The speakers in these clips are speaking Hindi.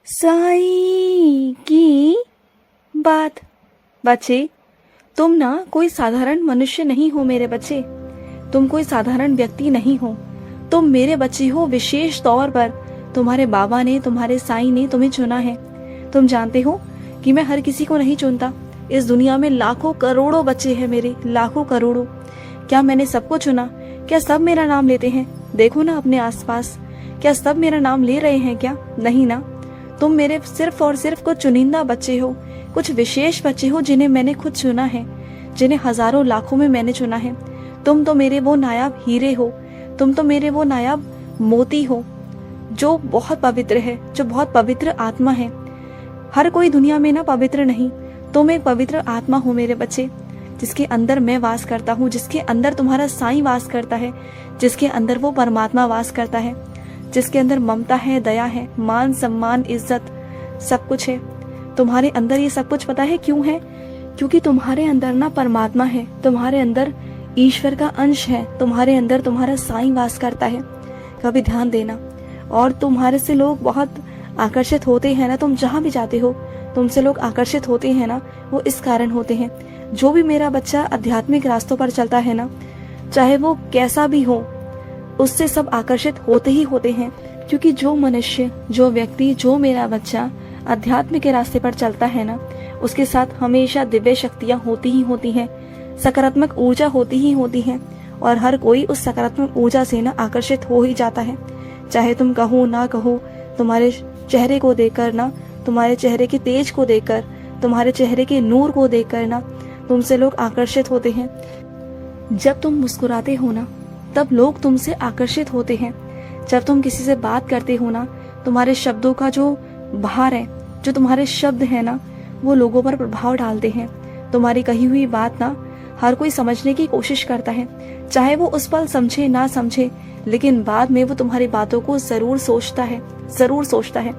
साईं की बात। बच्चे, तुम ना कोई साधारण मनुष्य नहीं हो मेरे बच्चे। तुम कोई साधारण व्यक्ति नहीं हो। तुम मेरे बच्चे हो। विशेष तौर पर तुम्हारे बाबा ने, तुम्हारे साईं ने तुम्हें चुना है। तुम जानते हो कि मैं हर किसी को नहीं चुनता। इस दुनिया में लाखों करोड़ों बच्चे हैं मेरे, लाखों करोड़ों। क्या मैंने सबको चुना? क्या सब मेरा नाम लेते हैं? देखो ना अपने आसपास, क्या सब मेरा नाम ले रहे हैं? क्या नहीं ना। तुम मेरे सिर्फ और सिर्फ कुछ चुनिंदा बच्चे हो, कुछ विशेष बच्चे हो जिन्हें मैंने खुद चुना है, जिन्हें हजारों लाखों में मैंने चुना है। तुम तो मेरे वो नायाब हीरे हो, तुम तो मेरे वो नायाब मोती हो जो बहुत पवित्र है, जो बहुत पवित्र आत्मा है। हर कोई दुनिया में ना पवित्र नहीं, तुम एक पवित्र आत्मा हो मेरे बच्चे, जिसके अंदर मैं वास करता हूँ, जिसके अंदर तुम्हारा साईं वास करता है, जिसके अंदर वो परमात्मा वास करता है, जिसके अंदर ममता है, दया है, मान सम्मान इज्जत सब कुछ है। तुम्हारे अंदर ये सब कुछ पता है क्यों है? क्योंकि तुम्हारे अंदर ना परमात्मा है, तुम्हारे अंदर ईश्वर का अंश है, तुम्हारे अंदर तुम्हारा साईं वास करता है। कभी ध्यान देना। और तुम्हारे से लोग बहुत आकर्षित होते हैं ना, तुम जहाँ भी जाते हो तुमसे लोग आकर्षित होते हैं ना, वो इस कारण होते हैं। जो भी मेरा बच्चा आध्यात्मिक रास्तों पर चलता है ना, चाहे वो कैसा भी हो, उससे सब आकर्षित होते ही होते हैं। क्योंकि जो मनुष्य, जो व्यक्ति, जो मेरा बच्चा अध्यात्म के रास्ते पर चलता है ना, उसके साथ हमेशा दिव्य शक्तियां होती ही होती हैं, सकारात्मक ऊर्जा होती ही होती है। और हर कोई उस सकारात्मक ऊर्जा से ना आकर्षित हो ही जाता है। चाहे तुम कहो ना कहो, तुम्हारे चेहरे को देखकर ना, तुम्हारे चेहरे के तेज को देखकर, तुम्हारे चेहरे के नूर को देखकर ना, तुमसे लोग आकर्षित होते हैं। जब तुम मुस्कुराते हो ना, तब लोग तुमसे आकर्षित होते हैं। जब तुम किसी से बात करते हो ना, तुम्हारे शब्दों का जो भार है, जो तुम्हारे शब्द है ना, वो लोगों पर प्रभाव डालते हैं। तुम्हारी कही हुई बात ना हर कोई समझने की कोशिश करता है, चाहे वो उस पल समझे ना समझे, लेकिन बाद में वो तुम्हारी बातों को जरूर सोचता है, जरूर सोचता है।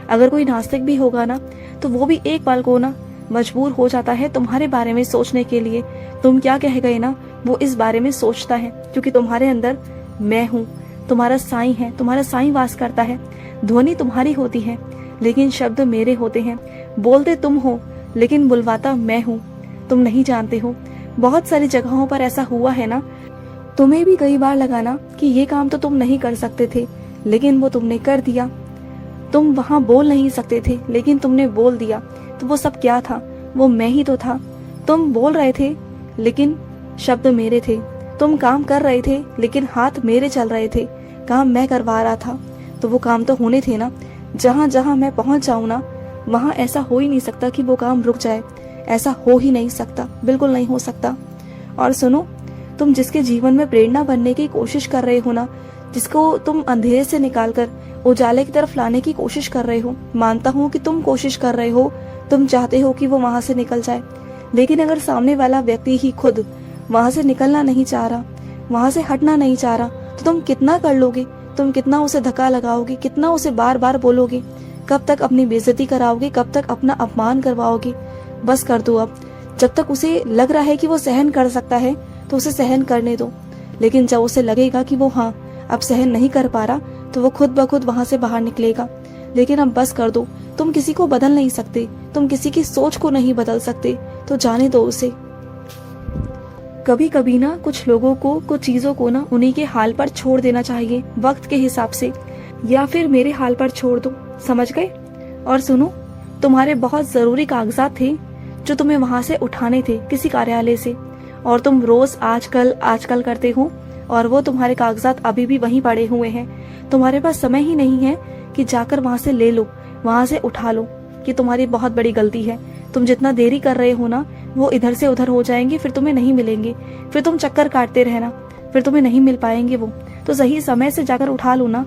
अगर कोई नास्तिक भी होगा ना, तो वो भी एक पल को ना मजबूर हो जाता है तुम्हारे बारे में सोचने के लिए। तुम क्या कह गए ना, वो इस बारे में सोचता है, क्योंकि तुम्हारे अंदर मैं हूँ, तुम्हारा साईं है, तुम्हारा साईं वास करता है। ध्वनि तुम्हारी होती है, लेकिन शब्द मेरे होते हैं। बोलते तुम हो, लेकिन बुलवाता मैं हूँ। तुम नहीं जानते हो, बहुत सारी जगहों पर ऐसा हुआ है ना, तुम्हें भी कई बार लगा ना कि ये काम तो तुम नहीं कर सकते थे, लेकिन वो तुमने कर दिया। तुम वहां बोल नहीं सकते थे, लेकिन तुमने बोल दिया। तो वो सब क्या था? वो मैं ही तो था। तुम बोल रहे थे, लेकिन शब्द मेरे थे। तुम काम कर रहे थे, लेकिन हाथ मेरे चल रहे थे। काम मैं करवा रहा था, तो वो काम तो होने थे ना। जहां जहां मैं पहुंच जाऊं ना, वहां ऐसा हो ही नहीं सकता कि वो काम रुक जाए। ऐसा हो ही नहीं सकता, बिल्कुल नहीं हो सकता। और सुनो, तुम जिसके जीवन में प्रेरणा बनने की कोशिश कर रहे हो ना, जिसको तुम अंधेरे से निकालकर उजाले की तरफ लाने की कोशिश कर रहे हो, मानता हूँ कि तुम कोशिश कर रहे हो, तुम चाहते हो कि वो वहां से निकल जाए। लेकिन अगर सामने वाला व्यक्ति ही खुद वहां से निकलना नहीं चाह रहा, वहां से हटना नहीं चाह रहा, तो तुम कितना कर लोगे? तुम कितना उसे धक्का लगाओगे? कितना उसे बार बार बोलोगे? कब तक अपनी बेइज्जती कराओगे? कब तक अपना अपमान करवाओगे? बस कर दो अब। जब तक उसे लग रहा है कि वो सहन कर सकता है, तो उसे सहन करने दो। लेकिन जब उसे लगेगा कि वो हाँ अब सहन नहीं कर पा रहा, तो वो खुद ब खुद वहां से बाहर निकलेगा। लेकिन अब बस कर दो। तुम किसी को बदल नहीं सकते, तुम किसी की सोच को नहीं बदल सकते, तो जाने दो उसे। कभी कभी ना कुछ लोगों को, कुछ चीजों को ना उन्हीं के हाल पर छोड़ देना चाहिए, वक्त के हिसाब से, या फिर मेरे हाल पर छोड़ दो। समझ गए? और सुनो, तुम्हारे बहुत जरूरी कागजात थे जो तुम्हें वहां से उठाने थे, किसी कार्यालय से, और तुम रोज आजकल आजकल करते हो, और वो तुम्हारे कागजात अभी भी वहीं पड़े हुए हैं। तुम्हारे पास समय ही नहीं है कि जाकर वहां से ले लो, वहां से उठा लो। कि तुम्हारी बहुत बड़ी गलती है। तुम जितना देरी कर रहे हो ना, वो इधर से उधर हो जाएंगे, फिर तुम्हें नहीं मिलेंगे, फिर तुम चक्कर काटते रहना, फिर तुम्हें नहीं मिल पाएंगे वो। तो सही समय से जाकर उठा लो ना।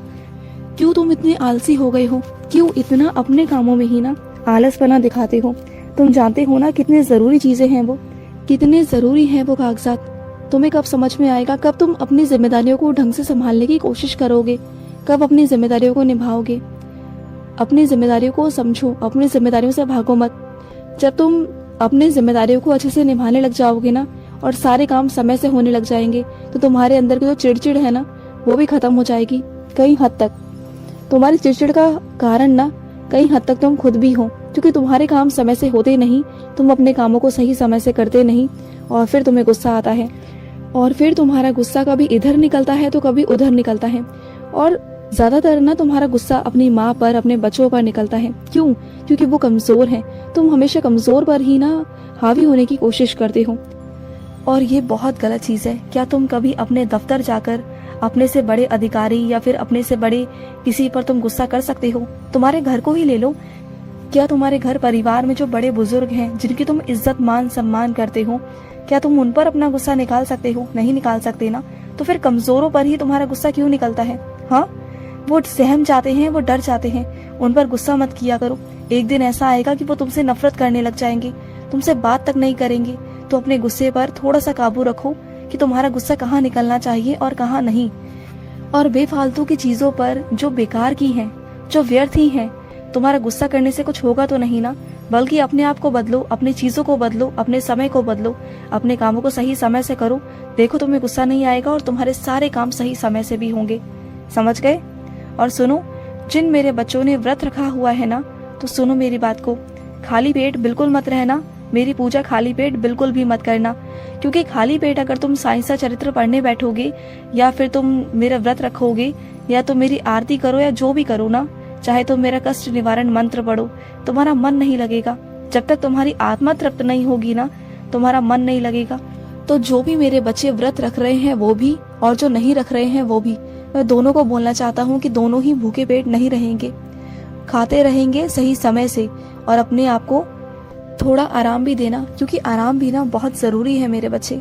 क्यों तुम इतने आलसी हो गए हो? क्यों इतना अपने कामों में ही ना आलसपना दिखाते हो? तुम जानते हो ना कितने जरूरी चीजें हैं वो, कितने जरूरी हैं वो कागजात। तुम्हें कब समझ में आएगा? कब तुम अपनी जिम्मेदारियों को ढंग से संभालने की कोशिश करोगे? कब अपनी जिम्मेदारियों को निभाओगे? अपनी जिम्मेदारियों को समझो, अपनी जिम्मेदारियों से भागो मत। जब तुम अपनी जिम्मेदारियों को अच्छे से निभाने लग जाओगे ना, और सारे काम समय से होने लग जाएंगे, तो तुम्हारे अंदर की जो चिड़चिड़ है ना, वो भी खत्म हो जाएगी कई हद तक। तुम्हारी चिड़चिड़ का कारण ना कई हद तक तुम खुद भी हो, क्योंकि तुम्हारे काम समय से होते नहीं, तुम अपने कामों को सही समय से करते नहीं, और फिर तुम्हें गुस्सा आता है, और फिर तुम्हारा गुस्सा कभी इधर निकलता है तो कभी उधर निकलता है, और ज्यादातर ना तुम्हारा गुस्सा अपनी माँ पर, अपने बच्चों पर निकलता है। क्यों? क्योंकि वो कमजोर है। तुम हमेशा कमजोर पर ही ना हावी होने की कोशिश करते हो, और ये बहुत गलत चीज है। क्या तुम कभी अपने दफ्तर जाकर अपने से बड़े अधिकारी या फिर अपने से बड़े किसी पर तुम गुस्सा कर सकते हो? तुम्हारे घर को ही ले लो। क्या तुम्हारे घर परिवार में जो बड़े बुजुर्ग हैं, जिनकी तुम इज्जत मान सम्मान करते हो, क्या तुम उन पर अपना गुस्सा निकाल सकते हो? नहीं निकाल सकते ना। तो फिर कमजोरों पर ही तुम्हारा गुस्सा क्यों निकलता है? हाँ, वो सहम जाते हैं, वो डर जाते हैं, उन पर गुस्सा मत किया करो। एक दिन ऐसा आएगा कि वो तुमसे नफरत करने लग जाएंगे, तुमसे बात तक नहीं करेंगे। तो अपने गुस्से पर थोड़ा सा काबू रखो कि तुम्हारा गुस्सा कहाँ निकलना चाहिए और कहाँ नहीं। और बेफालतू की चीजों पर जो बेकार की हैं, जो व्यर्थ ही हैं, तुम्हारा गुस्सा करने से कुछ होगा तो नहीं ना। बल्कि अपने आप को बदलो, अपनी चीजों को बदलो, अपने समय को बदलो, अपने कामों को सही समय से करो। देखो तुम्हें गुस्सा नहीं आएगा और तुम्हारे सारे काम सही समय से भी होंगे। समझ गए? और सुनो, जिन मेरे बच्चों ने व्रत रखा हुआ है ना, तो सुनो मेरी बात को। खाली पेट बिल्कुल मत रहना, मेरी पूजा खाली पेट बिल्कुल भी मत करना। क्योंकि खाली पेट अगर तुम साईं सा चरित्र पढ़ने बैठोगे, या फिर तुम मेरा व्रत रखोगे, या तो मेरी आरती करो, या जो भी करो ना, चाहे तुम मेरा कष्ट निवारण मंत्र पढ़ो, तुम्हारा मन नहीं लगेगा। जब तक तुम्हारी आत्मा तृप्त नहीं होगी ना, तुम्हारा मन नहीं लगेगा। तो जो भी मेरे बच्चे व्रत रख रहे हैं वो भी, और जो नहीं रख रहे हैं वो भी, मैं दोनों को बोलना चाहता हूँ कि दोनों ही भूखे पेट नहीं रहेंगे, खाते रहेंगे सही समय से, और अपने आप को थोड़ा आराम भी देना, क्योंकि आराम भी ना बहुत जरूरी है मेरे बच्चे।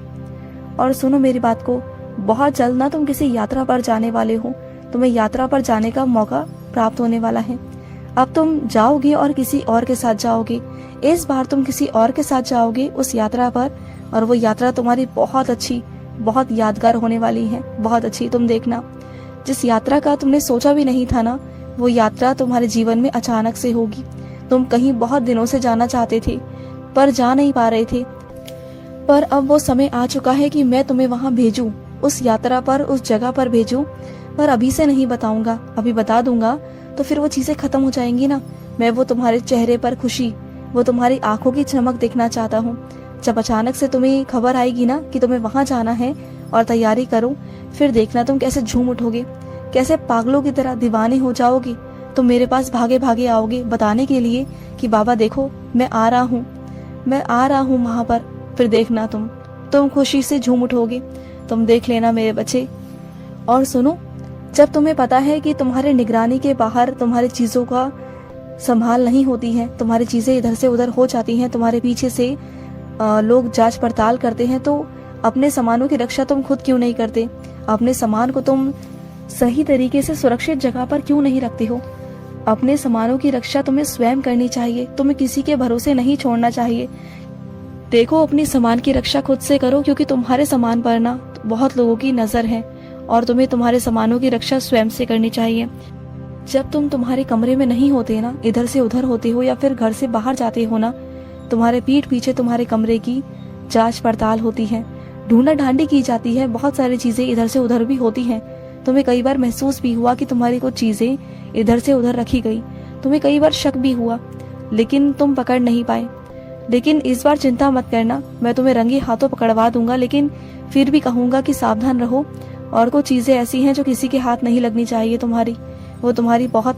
और सुनो मेरी बात को, बहुत जल्द ना तुम किसी यात्रा पर जाने वाले हो, तुम्हें यात्रा पर जाने का मौका प्राप्त होने वाला है। अब तुम जाओगे और किसी और के साथ जाओगे। इस बार तुम किसी और के साथ जाओगे उस यात्रा पर, और वो यात्रा तुम्हारी बहुत अच्छी, बहुत यादगार होने वाली है, बहुत अच्छी। तुम देखना, जिस यात्रा का तुमने सोचा भी नहीं था ना, वो यात्रा तुम्हारे जीवन में अचानक से होगी। तुम कहीं बहुत दिनों से जाना चाहते थे पर जा नहीं पा रहे थे, पर अब वो समय आ चुका है कि मैं तुम्हें वहां भेजूं, उस यात्रा पर, उस जगह पर भेजूं। पर अभी से नहीं बताऊंगा, अभी बता दूंगा तो फिर वो चीजें खत्म हो जाएंगी ना। मैं वो तुम्हारे चेहरे पर खुशी, वो तुम्हारी आंखों की चमक देखना चाहता हूँ। जब अचानक से तुम्हें खबर आएगी ना कि तुम्हें वहां जाना है और तैयारी करो, फिर देखना तुम कैसे झूम उठोगे, कैसे पागलों की तरह दीवाने हो जाओगे। तुम मेरे पास भागे भागे आओगे बताने के लिए कि बाबा देखो मैं आ रहा हूँ, मैं आ रहा हूँ वहां पर। फिर देखना तुम खुशी से झूम उठोगे। तुम देख लेना मेरे बच्चे। और सुनो, जब तुम्हें पता है कि तुम्हारे निगरानी के बाहर तुम्हारी चीजों का संभाल नहीं होती है, तुम्हारी चीजें इधर से उधर हो जाती हैं, तुम्हारे पीछे से लोग जांच पड़ताल करते हैं, तो अपने सामानों की रक्षा तुम खुद क्यों नहीं करते? अपने सामान को तुम सही तरीके से सुरक्षित जगह पर क्यों नहीं रखते हो? अपने सामानों की रक्षा तुम्हें स्वयं करनी चाहिए, तुम्हें किसी के भरोसे नहीं छोड़ना चाहिए। देखो, अपनी सामान की रक्षा खुद से करो, क्योंकि तुम्हारे सामान पर ना बहुत लोगों की नजर है, और तुम्हें तुम्हारे सामानों की रक्षा स्वयं से करनी चाहिए। जब तुम तुम्हारे कमरे में नहीं होते ना, इधर से उधर होते हो या फिर घर से बाहर जाते हो ना, तुम्हारे पीठ पीछे तुम्हारे कमरे की जांच पड़ताल होती है, ढूंढा ढांडी की जाती है, बहुत सारी चीजें इधर से उधर भी होती हैं। तुम्हें कई बार महसूस भी हुआ कि तुम्हारी कुछ चीजें इधर से उधर रखी गई, तुम्हें कई बार शक भी हुआ, लेकिन तुम पकड़ नहीं पाए। लेकिन इस बार चिंता मत करना, मैं तुम्हें रंगे हाथों पकड़वा दूंगा, लेकिन फिर भी कहूंगा कि सावधान रहो। और कुछ चीजें ऐसी हैं जो किसी के हाथ नहीं लगनी चाहिए तुम्हारी, वो तुम्हारी बहुत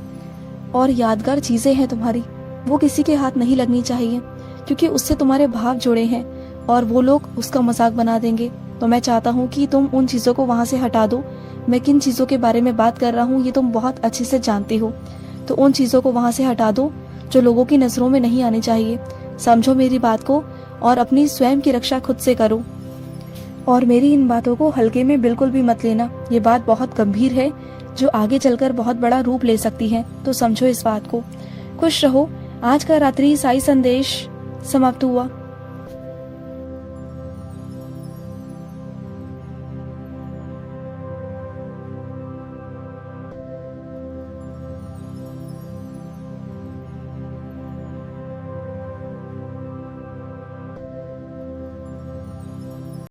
और यादगार चीजें हैं तुम्हारी, वो किसी के हाथ नहीं लगनी चाहिए, क्योंकि उससे तुम्हारे भाव जुड़े हैं और वो लोग उसका मजाक बना देंगे। तो मैं चाहता हूँ कि तुम उन चीजों को वहां से हटा दो। मैं किन चीजों के बारे में बात कर रहा हूँ ये तुम बहुत अच्छे से जानते हो, तो उन चीजों को वहां से हटा दो जो लोगों की नजरों में नहीं आनी चाहिए। समझो मेरी बात को, और अपनी स्वयं की रक्षा खुद से करो। और मेरी इन बातों को हल्के में बिल्कुल भी मत लेना, ये बात बहुत गंभीर है जो आगे चलकर बहुत बड़ा रूप ले सकती है, तो समझो इस बात को। खुश रहो। आज का रात्रि साई संदेश समाप्त हुआ।